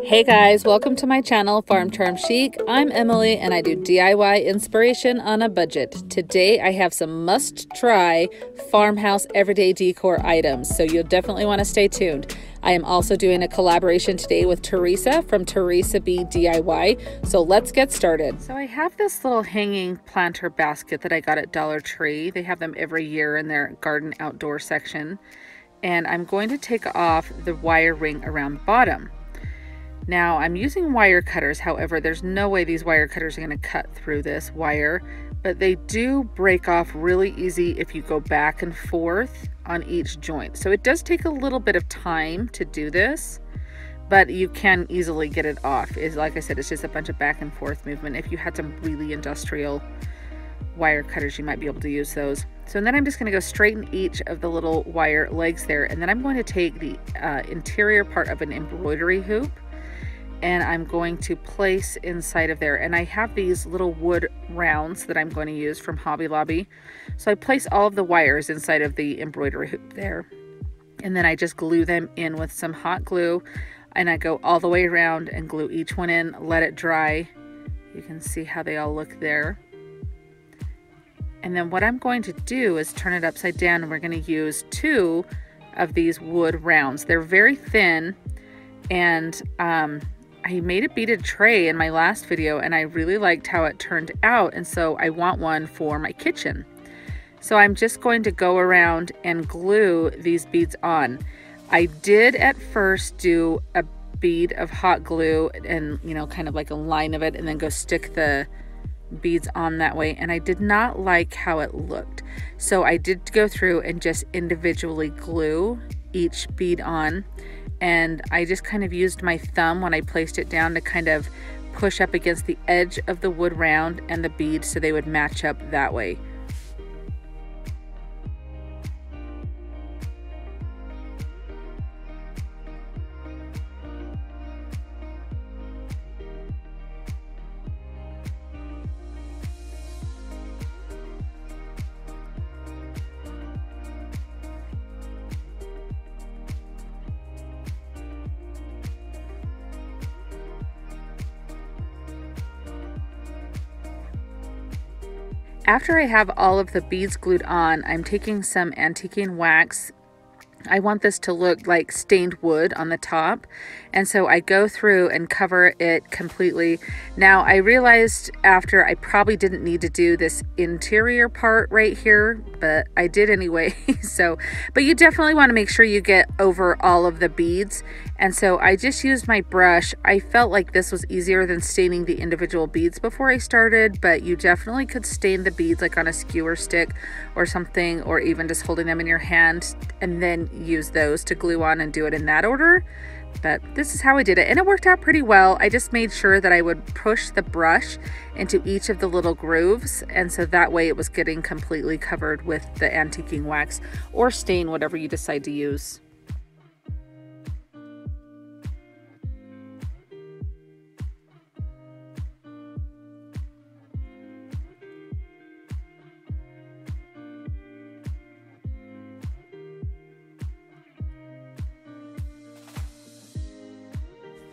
Hey guys, welcome to my channel, Farm Charm Chic. I'm Emily and I do DIY inspiration on a budget. Today I have some must-try farmhouse everyday decor items, so you'll definitely want to stay tuned. I am also doing a collaboration today with Theresa from Theresa B DIY, so let's get started. So I have this little hanging planter basket that I got at Dollar Tree. They have them every year in their garden outdoor section. And I'm going to take off the wire ring around the bottom. Now I'm using wire cutters, however, there's no way these wire cutters are going to cut through this wire, but they do break off really easy if you go back and forth on each joint. So it does take a little bit of time to do this, but you can easily get it off. Like I said, it's just a bunch of back and forth movement. If you had some really industrial wire cutters, you might be able to use those. So then I'm just going to go straighten each of the little wire legs there, and then I'm going to take the interior part of an embroidery hoop and I'm going to place inside of there. And I have these little wood rounds that I'm going to use from Hobby Lobby. So I place all of the wires inside of the embroidery hoop there. And then I just glue them in with some hot glue. And I go all the way around and glue each one in, let it dry. You can see how they all look there. And then what I'm going to do is turn it upside down, and we're going to use 2 of these wood rounds. They're very thin, and I made a beaded tray in my last video and I really liked how it turned out, and so I want one for my kitchen. So I'm just going to go around and glue these beads on. I did at first do a bead of hot glue and, you know, kind of like a line of it, and then go stick the beads on that way, and I did not like how it looked. So I did go through and just individually glue each bead on. And I just kind of used my thumb when I placed it down to kind of push up against the edge of the wood round and the beads so they would match up that way. After I have all of the beads glued on, I'm taking some antiquing wax. I want this to look like stained wood on the top, and so I go through and cover it completely. Now I realized after I probably didn't need to do this interior part right here, but I did anyway. But you definitely want to make sure you get over all of the beads, and so I just used my brush. I felt like this was easier than staining the individual beads before I started, but you definitely could stain the beads like on a skewer stick or something, or even just holding them in your hand and then use those to glue on and do it in that order. But this is how I did it, and it worked out pretty well. I just made sure that I would push the brush into each of the little grooves, and so that way it was getting completely covered with the antiquing wax or stain, whatever you decide to use.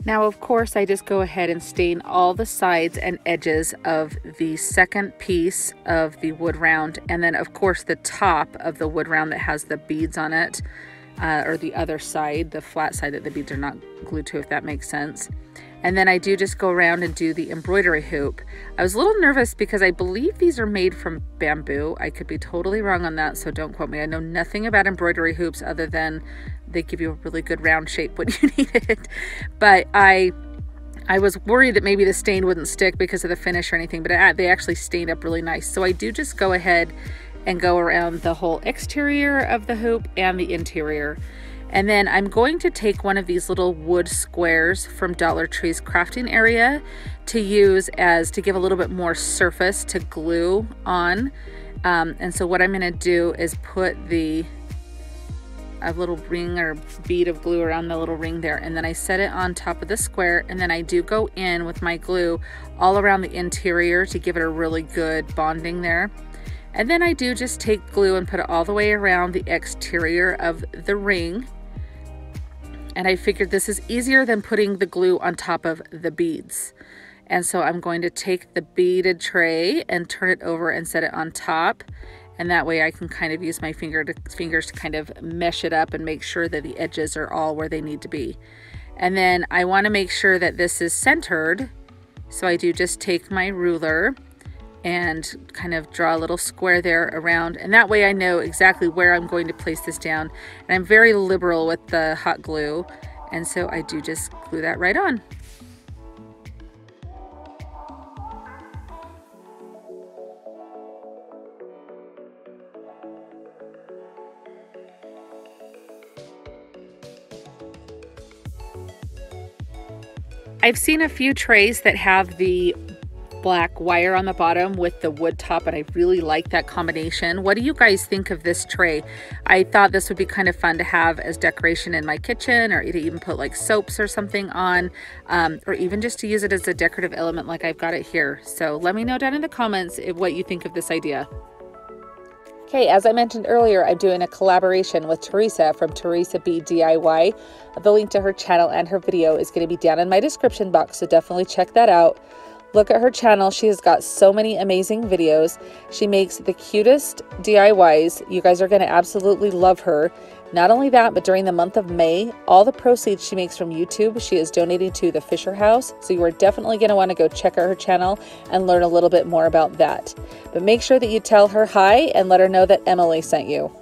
Now, of course, I just go ahead and stain all the sides and edges of the second piece of the wood round, and then of course the top of the wood round that has the beads on it, or the other side, the flat side that the beads are not glued to, if that makes sense. And then I do just go around and do the embroidery hoop. I was a little nervous because I believe these are made from bamboo. I could be totally wrong on that, so don't quote me. I know nothing about embroidery hoops other than they give you a really good round shape when you need it. But I was worried that maybe the stain wouldn't stick because of the finish or anything, but they actually stained up really nice. So I do just go ahead and go around the whole exterior of the hoop and the interior. And then I'm going to take one of these little wood squares from Dollar Tree's crafting area to use to give a little bit more surface to glue on. And so what I'm going to do is put a little ring or bead of glue around the little ring there, and then I set it on top of the square, and then I do go in with my glue all around the interior to give it a really good bonding there. And then I do just take glue and put it all the way around the exterior of the ring. And I figured this is easier than putting the glue on top of the beads. And so I'm going to take the beaded tray and turn it over and set it on top. And that way I can kind of use my fingers to kind of mesh it up and make sure that the edges are all where they need to be. And then I want to make sure that this is centered. So I do just take my ruler and kind of draw a little square there around. And that way I know exactly where I'm going to place this down. And I'm very liberal with the hot glue. And so I do just glue that right on. I've seen a few trays that have the black wire on the bottom with the wood top, and I really like that combination. What do you guys think of this tray? I thought this would be kind of fun to have as decoration in my kitchen, or to even put like soaps or something on, or even just to use it as a decorative element like I've got it here. So let me know down in the comments what you think of this idea. Okay, as I mentioned earlier, I'm doing a collaboration with Theresa from Theresa B DIY. The link to her channel and her video is going to be down in my description box, so definitely check that out. Look at her channel. She has got so many amazing videos. She makes the cutest DIYs. You guys are going to absolutely love her. Not only that, but during the month of May, all the proceeds she makes from YouTube, she is donating to the Fisher House. So you are definitely going to want to go check out her channel and learn a little bit more about that. But make sure that you tell her hi and let her know that Emily sent you.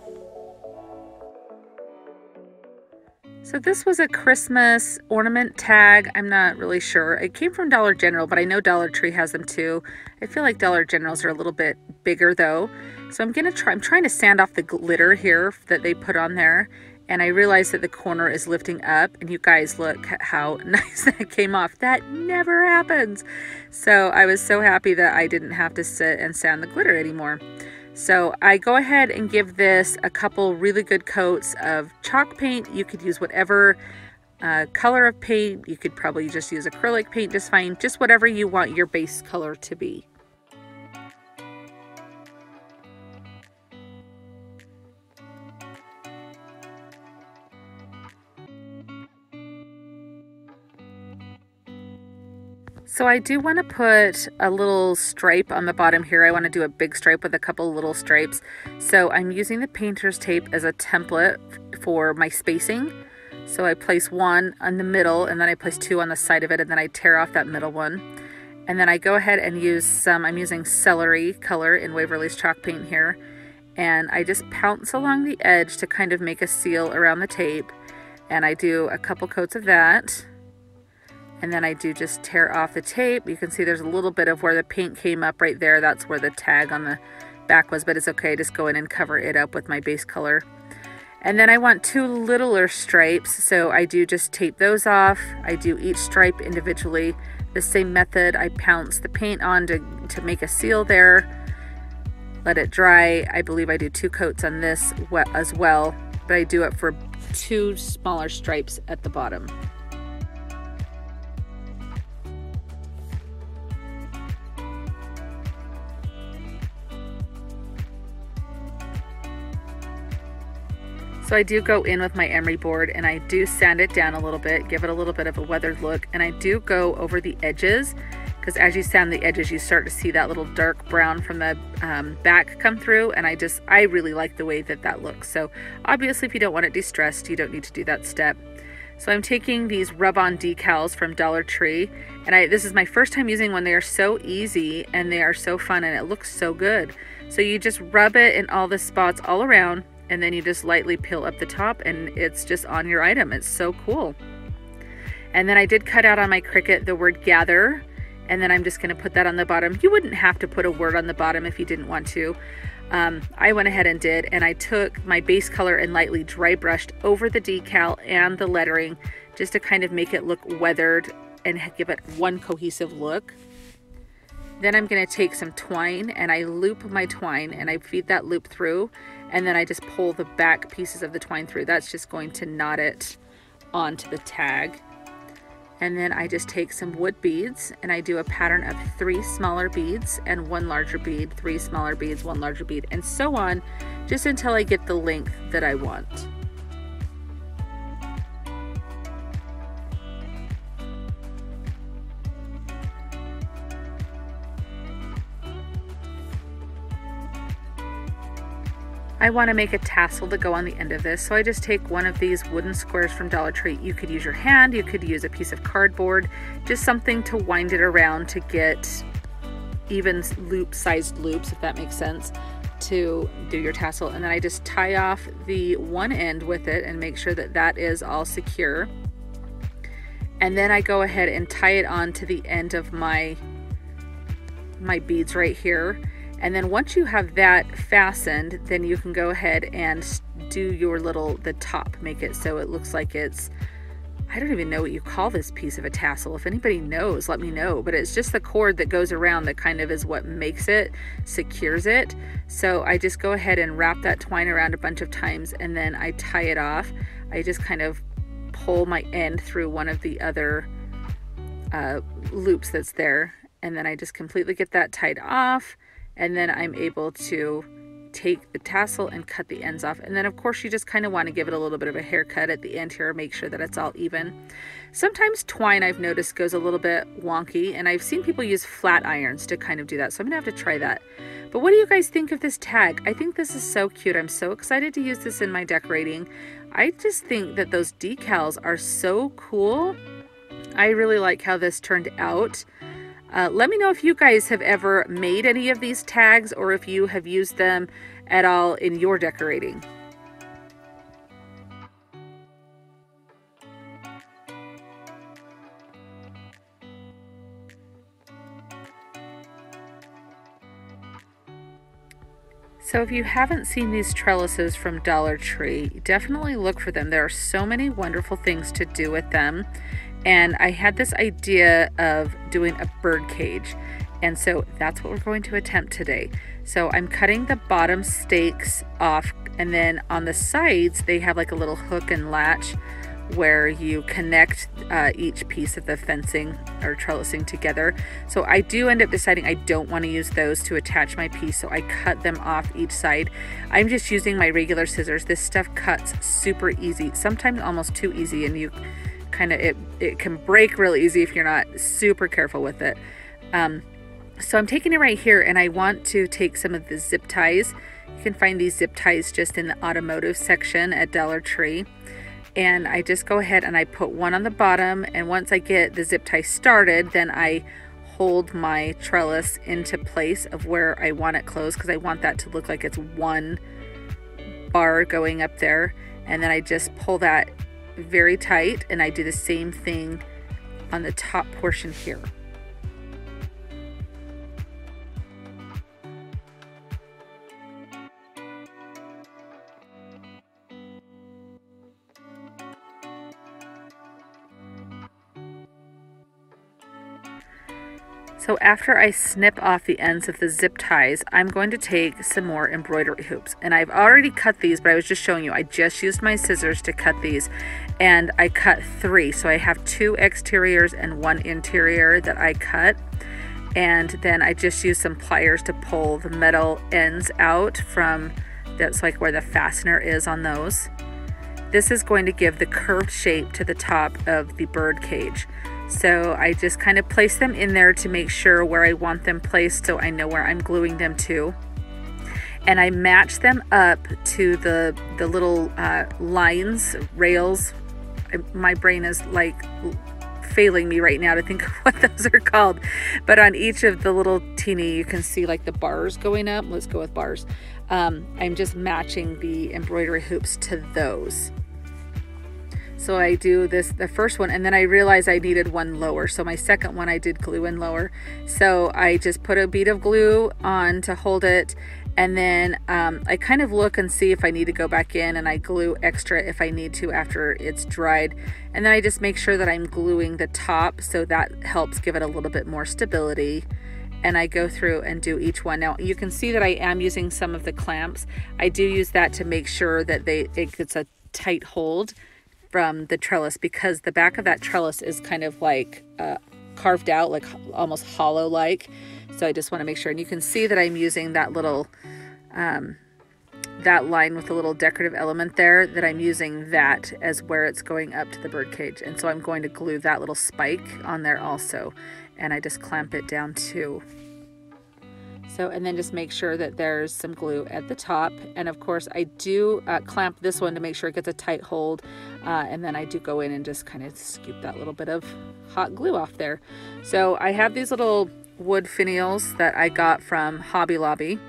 So this was a Christmas ornament tag. I'm not really sure. It came from Dollar General, but I know Dollar Tree has them too. I feel like Dollar Generals are a little bit bigger though. So I'm trying to sand off the glitter here that they put on there. And I realized that the corner is lifting up, and you guys look how nice that came off. That never happens. So I was so happy that I didn't have to sit and sand the glitter anymore. So I go ahead and give this a couple really good coats of chalk paint. You could use whatever color of paint. You could probably just use acrylic paint just fine. Just whatever you want your base color to be. So I do want to put a little stripe on the bottom here. I want to do a big stripe with a couple little stripes. So I'm using the painter's tape as a template for my spacing. So I place one on the middle, and then I place two on the side of it, and then I tear off that middle one. And then I go ahead and use some, I'm using celery color in Waverly's chalk paint here. And I just pounce along the edge to kind of make a seal around the tape. And I do a couple coats of that. And then I do just tear off the tape. You can see there's a little bit of where the paint came up right there. That's where the tag on the back was, but it's okay. Just go in and cover it up with my base color. And then I want two littler stripes, so I do just tape those off. I do each stripe individually. The same method, I pounce the paint on to make a seal there. Let it dry. I believe I do two coats on this as well, but I do it for two smaller stripes at the bottom. So I do go in with my emery board, and I do sand it down a little bit, give it a little bit of a weathered look, and I do go over the edges, because as you sand the edges you start to see that little dark brown from the back come through, and I really like the way that looks. So obviously if you don't want it distressed, you don't need to do that step. So I'm taking these rub-on decals from Dollar Tree, and this is my first time using one. They are so easy and they are so fun, and it looks so good. So you just rub it in all the spots all around, and then you just lightly peel up the top, and it's just on your item. It's so cool. And then I did cut out on my Cricut the word gather, and then I'm just going to put that on the bottom. You wouldn't have to put a word on the bottom if you didn't want to. I went ahead and did, and I took my base color and lightly dry brushed over the decal and the lettering just to kind of make it look weathered and give it one cohesive look. Then I'm going to take some twine, and I loop my twine, and I feed that loop through, and then I just pull the back pieces of the twine through. That's just going to knot it onto the tag. And then I just take some wood beads, and I do a pattern of 3 smaller beads and 1 larger bead, 3 smaller beads, 1 larger bead, and so on, just until I get the length that I want. I want to make a tassel to go on the end of this, so I just take one of these wooden squares from Dollar Tree. You could use your hand, you could use a piece of cardboard, just something to wind it around to get even sized loops, if that makes sense, to do your tassel. And then I just tie off the one end with it and make sure that that is all secure. And then I go ahead and tie it on to the end of my beads right here. And then once you have that fastened, then you can go ahead and do your the top, make it so it looks like it's, I don't even know what you call this piece of a tassel. If anybody knows, let me know. But it's just the cord that goes around that kind of is what makes it, secures it. So I just go ahead and wrap that twine around a bunch of times, and then I tie it off. I just kind of pull my end through one of the other loops that's there, and then I just completely get that tied off. And then I'm able to take the tassel and cut the ends off. And then of course you just kind of want to give it a little bit of a haircut at the end here, make sure that it's all even. Sometimes twine, I've noticed, goes a little bit wonky, and I've seen people use flat irons to kind of do that, so I'm gonna have to try that. But what do you guys think of this tag? I think this is so cute. I'm so excited to use this in my decorating. I just think that those decals are so cool. I really like how this turned out. Let me know if you guys have ever made any of these tags, or if you have used them at all in your decorating. So if you haven't seen these trellises from Dollar Tree, definitely look for them. There are so many wonderful things to do with them. And I had this idea of doing a bird cage, and so that's what we're going to attempt today. So I'm cutting the bottom stakes off, and then on the sides they have like a little hook and latch where you connect each piece of the fencing or trellising together. So I do end up deciding I don't want to use those to attach my piece, so I cut them off each side. I'm just using my regular scissors. This stuff cuts super easy, sometimes almost too easy, and you kind of, it can break real easy if you're not super careful with it. So I'm taking it right here, and I want to take some of the zip ties. You can find these zip ties just in the automotive section at Dollar Tree. And I just go ahead and I put one on the bottom, and once I get the zip tie started, then I hold my trellis into place of where I want it closed, because I want that to look like it's one bar going up there. And then I just pull that very tight, and I do the same thing on the top portion here. So after I snip off the ends of the zip ties, I'm going to take some more embroidery hoops. And I've already cut these, but I was just showing you, I just used my scissors to cut these, and I cut 3. So I have 2 exteriors and 1 interior that I cut. And then I just used some pliers to pull the metal ends out from, that's like where the fastener is on those. This is going to give the curved shape to the top of the bird cage. So I just kind of place them in there to make sure where I want them placed, so I know where I'm gluing them to. And I match them up to the little lines, rails. My brain is like failing me right now to think of what those are called. But on each of the little teeny, you can see like the bars going up. Let's go with bars. I'm just matching the embroidery hoops to those. So I do this, the first one, and then I realized I needed one lower. So my second one I did glue in lower. So I just put a bead of glue on to hold it, and then I kind of look and see if I need to go back in, and I glue extra if I need to after it's dried. And then I just make sure that I'm gluing the top, so that helps give it a little bit more stability. And I go through and do each one. Now you can see that I am using some of the clamps. I do use that to make sure that it gets a tight hold from the trellis, because the back of that trellis is kind of like carved out, like almost hollow like. So I just want to make sure, and you can see that I'm using that little that line with the little decorative element there, that I'm using that as where it's going up to the bird cage. And so I'm going to glue that little spike on there also, and I just clamp it down too. So, and then just make sure that there's some glue at the top. And of course I do clamp this one to make sure it gets a tight hold. And then I do go in and just kind of scoop that little bit of hot glue off there. So I have these little wood finials that I got from Hobby Lobby.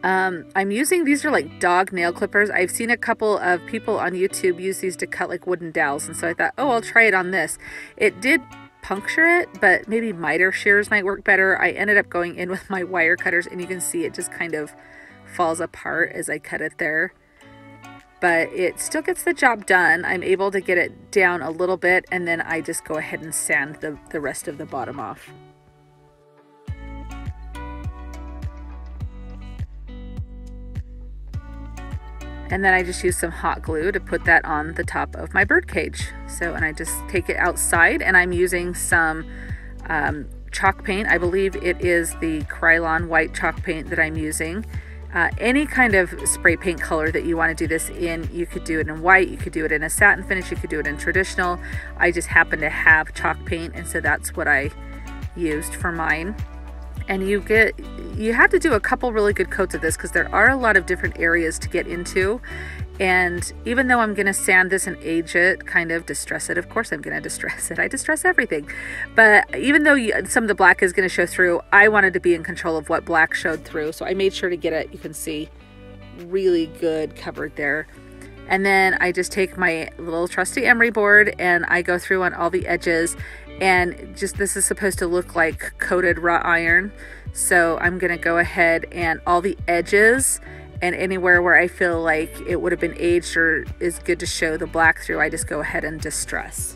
I'm using, these are like dog nail clippers. I've seen a couple of people on YouTube use these to cut like wooden dowels. And so I thought, oh, I'll try it on this. It did puncture it, but maybe miter shears might work better. I ended up going in with my wire cutters, and you can see it just kind of falls apart as I cut it there. But it still gets the job done. I'm able to get it down a little bit, and then I just go ahead and sand the rest of the bottom off. And then I just use some hot glue to put that on the top of my birdcage. So, and I just take it outside, and I'm using some chalk paint. I believe it is the Krylon white chalk paint that I'm using. Any kind of spray paint color that you want to do this in, you could do it in white, you could do it in a satin finish, you could do it in traditional. I just happen to have chalk paint, and so that's what I used for mine. And you have to do a couple really good coats of this because there are a lot of different areas to get into. And even though I'm going to sand this and age it, kind of distress it, of course I'm going to distress it. I distress everything. But even though some of the black is going to show through, I wanted to be in control of what black showed through. So I made sure to get it, you can see, really good covered there. And then I just take my little trusty emery board and I go through on all the edges. And just, this is supposed to look like coated wrought iron. So I'm going to go ahead and all the edges and anywhere where I feel like it would have been aged or is good to show the black through, I just go ahead and distress.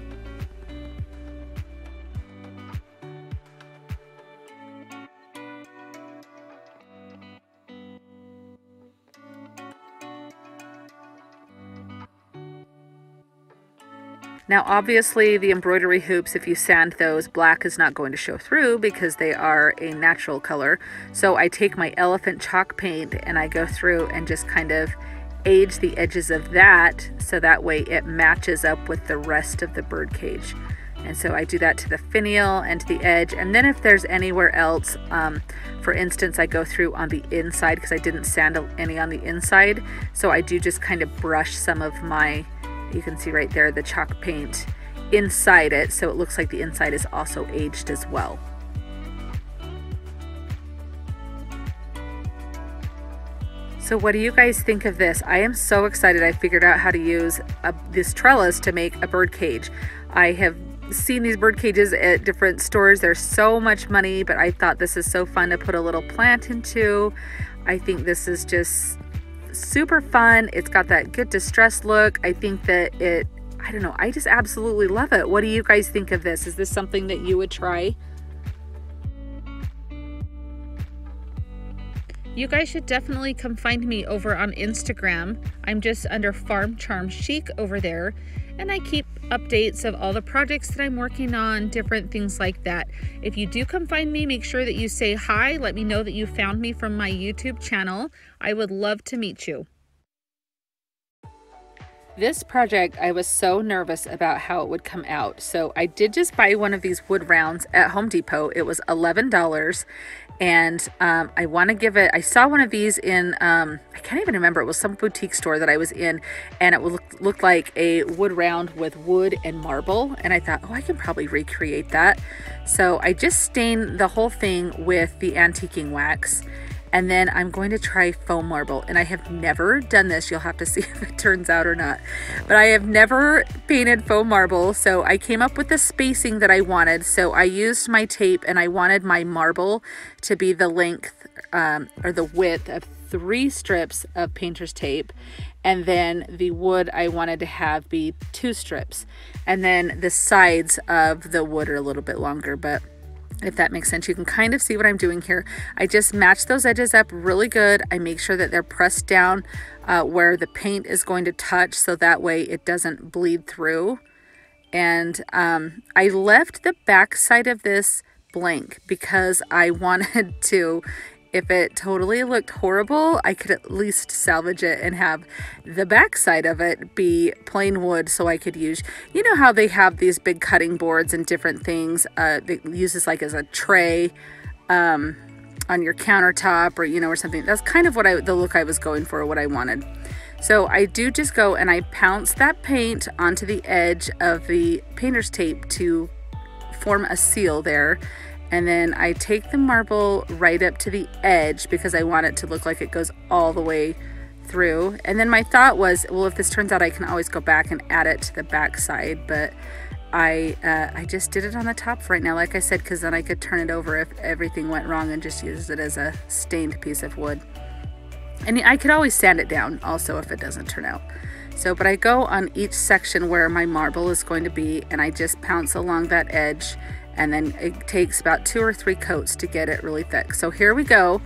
Now obviously the embroidery hoops, if you sand those, black is not going to show through because they are a natural color. So I take my elephant chalk paint and I go through and just kind of age the edges of that so that way it matches up with the rest of the birdcage. And so I do that to the finial and to the edge. And then if there's anywhere else, for instance, I go through on the inside because I didn't sand any on the inside. So I do just kind of brush some of my, you can see right there, the chalk paint inside it, so it looks like the inside is also aged as well. So what do you guys think of this? I am so excited. I figured out how to use this trellis to make a bird cage. I have seen these bird cages at different stores. They're so much money, but I thought this is so fun to put a little plant into. I think this is just super fun. It's got that good distressed look. I think that I don't know, I just absolutely love it. What do you guys think of this? Is this something that you would try? You guys should definitely come find me over on Instagram. I'm just under Farm Charm Chic over there, and I keep updates of all the projects that I'm working on, different things like that. If you do come find me, make sure that you say hi. Let me know that you found me from my YouTube channel. I would love to meet you. This project, I was so nervous about how it would come out. So I did just buy one of these wood rounds at Home Depot. It was $11. And I want to give it, I saw one of these in, I can't even remember, it was some boutique store that I was in, and it looked like a wood round with wood and marble, and I thought, oh, I can probably recreate that. So I just stained the whole thing with the antiquing wax, and then I'm going to try foam marble. And I have never done this. You'll have to see if it turns out or not. But I have never painted foam marble. So I came up with the spacing that I wanted. So I used my tape, and I wanted my marble to be the length or the width of 3 strips of painter's tape. And then the wood I wanted to have be 2 strips. And then the sides of the wood are a little bit longer, but if that makes sense, you can kind of see what I'm doing here. I just match those edges up really good. I make sure that they're pressed down where the paint is going to touch, so that way it doesn't bleed through. And I left the back side of this blank because I wanted to, if it totally looked horrible, I could at least salvage it and have the back side of it be plain wood, so I could use, you know how they have these big cutting boards and different things. They use this like as a tray on your countertop, or, you know, or something. That's kind of what the look I was going for, what I wanted. So I do just go and I pounce that paint onto the edge of the painter's tape to form a seal there. And then I take the marble right up to the edge because I want it to look like it goes all the way through. And then my thought was, well, if this turns out, I can always go back and add it to the back side. But I just did it on the top for right now, like I said, because then I could turn it over if everything went wrong and just use it as a stained piece of wood. And I could always sand it down also if it doesn't turn out. So, but I go on each section where my marble is going to be, and I just pounce along that edge, and then it takes about 2 or 3 coats to get it really thick. So here we go.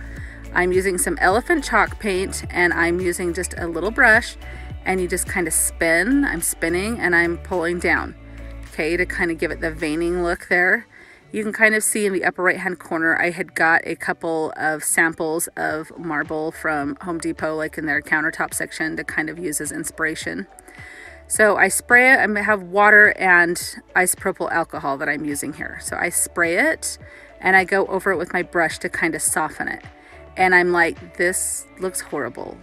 I'm using some elephant chalk paint, and I'm using just a little brush, and you just kind of spin. I'm spinning and I'm pulling down, okay, to kind of give it the veining look there. You can kind of see in the upper right hand corner, I had got a couple of samples of marble from Home Depot, like in their countertop section, to kind of use as inspiration. So I spray it. I have water and isopropyl alcohol that I'm using here. So I spray it and I go over it with my brush to kind of soften it. And I'm like, this looks horrible.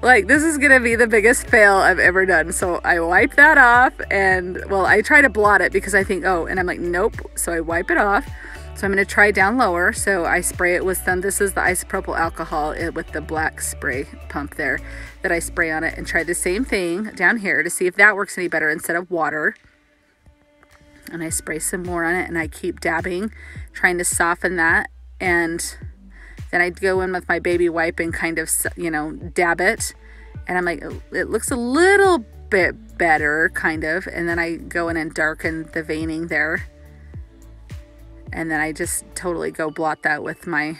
Like, this is gonna be the biggest fail I've ever done. So I wipe that off, and well, I try to blot it because I think, oh, and I'm like, nope. So I wipe it off. So I'm gonna try down lower. So I spray it with some, this is the isopropyl alcohol with the black spray pump there that I spray on it, and try the same thing down here to see if that works any better instead of water. And I spray some more on it, and I keep dabbing, trying to soften that. And then I'd go in with my baby wipe and kind of, you know, dab it. And I'm like, it looks a little bit better, kind of. And then I go in and darken the veining there. And then I just totally go blot that with my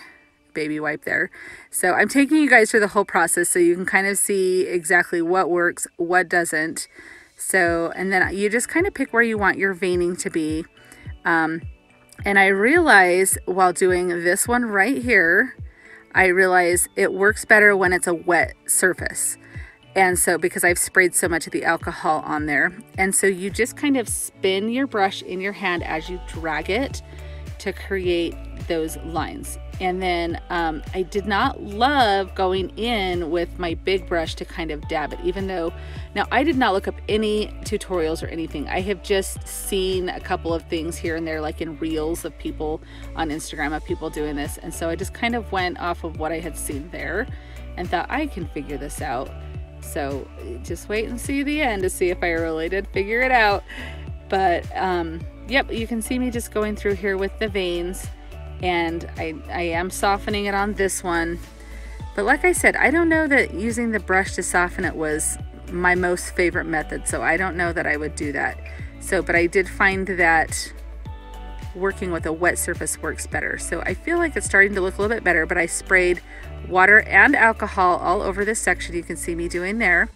baby wipe there. So I'm taking you guys through the whole process so you can kind of see exactly what works, what doesn't. So, and then you just kind of pick where you want your veining to be. And I realize while doing this one right here, I realize it works better when it's a wet surface. And so, because I've sprayed so much of the alcohol on there. And so you just kind of spin your brush in your hand as you drag it to create those lines. And then I did not love going in with my big brush to kind of dab it, even though, now I did not look up any tutorials or anything. I have just seen a couple of things here and there, like in reels of people on Instagram of people doing this. And so I just kind of went off of what I had seen there and thought I can figure this out. So just wait and see the end to see if I really did figure it out. But yep, you can see me just going through here with the veins. And I am softening it on this one. But like I said, I don't know that using the brush to soften it was my most favorite method. So I don't know that I would do that. So, but I did find that working with a wet surface works better. So I feel like it's starting to look a little bit better, but I sprayed water and alcohol all over this section. You can see me doing there.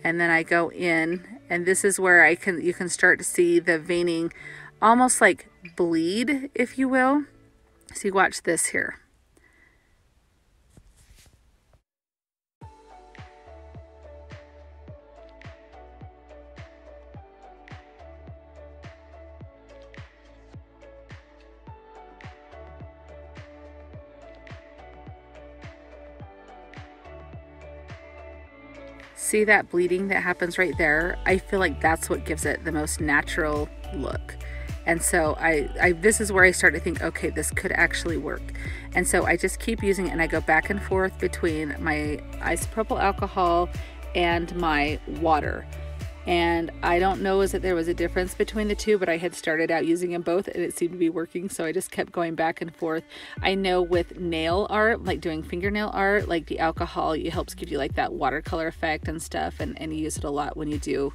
And then I go in, and this is where you can start to see the veining almost like bleed, if you will. So you watch this here. See that bleeding that happens right there? I feel like that's what gives it the most natural look. And so this is where I start to think, okay, this could actually work. And so I just keep using it, and I go back and forth between my isopropyl alcohol and my water. And I don't know if there was a difference between the two, but I had started out using them both and it seemed to be working. So I just kept going back and forth. I know with nail art, like doing fingernail art, like the alcohol, it helps give you like that watercolor effect and stuff. And you use it a lot when you do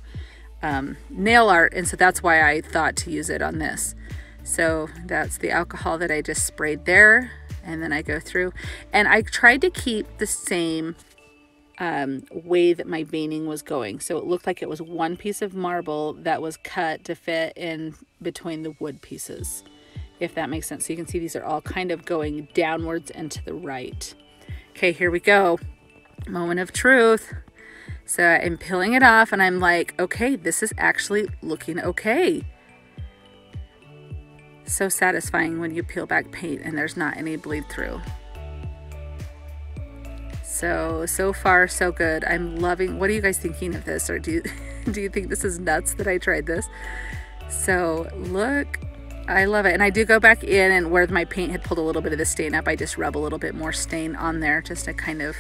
nail art, and so that's why I thought to use it on this. So that's the alcohol that I just sprayed there, and then I go through, and I tried to keep the same way that my veining was going, so it looked like it was one piece of marble that was cut to fit in between the wood pieces, if that makes sense. So you can see these are all kind of going downwards and to the right. Okay, here we go. Moment of truth. So I'm peeling it off, and I'm like, okay, this is actually looking okay. So satisfying when you peel back paint and there's not any bleed through. So far so good. I'm loving. What are you guys thinking of this? Or do you think this is nuts that I tried this? So look, I love it. And I do go back in, and where my paint had pulled a little bit of the stain up, I just rub a little bit more stain on there just to kind of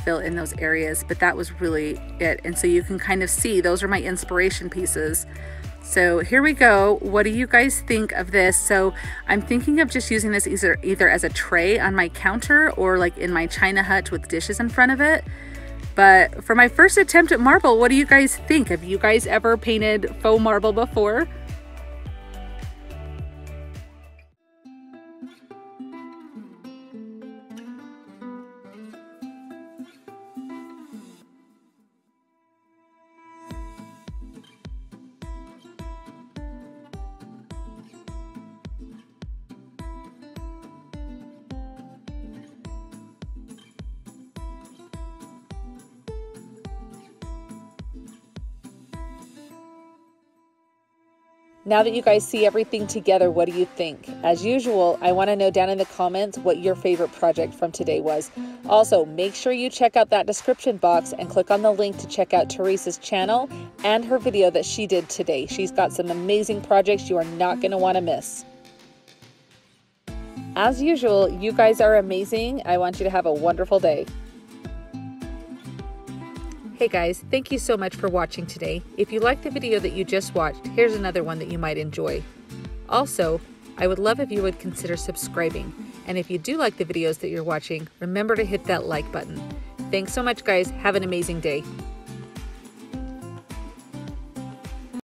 fill in those areas. But that was really it. And so you can kind of see those are my inspiration pieces. So here we go. What do you guys think of this? So I'm thinking of just using this either as a tray on my counter or like in my china hut with dishes in front of it. But for my first attempt at marble, what do you guys think? Have you guys ever painted faux marble before? Now that you guys see everything together, what do you think? As usual, I want to know down in the comments what your favorite project from today was. Also, make sure you check out that description box and click on the link to check out Theresa's channel and her video that she did today. She's got some amazing projects you are not going to want to miss. As usual, you guys are amazing. I want you to have a wonderful day. Hey guys, thank you so much for watching today. If you liked the video that you just watched, here's another one that you might enjoy. Also, I would love if you would consider subscribing. And if you do like the videos that you're watching, remember to hit that like button. Thanks so much guys. Have an amazing day.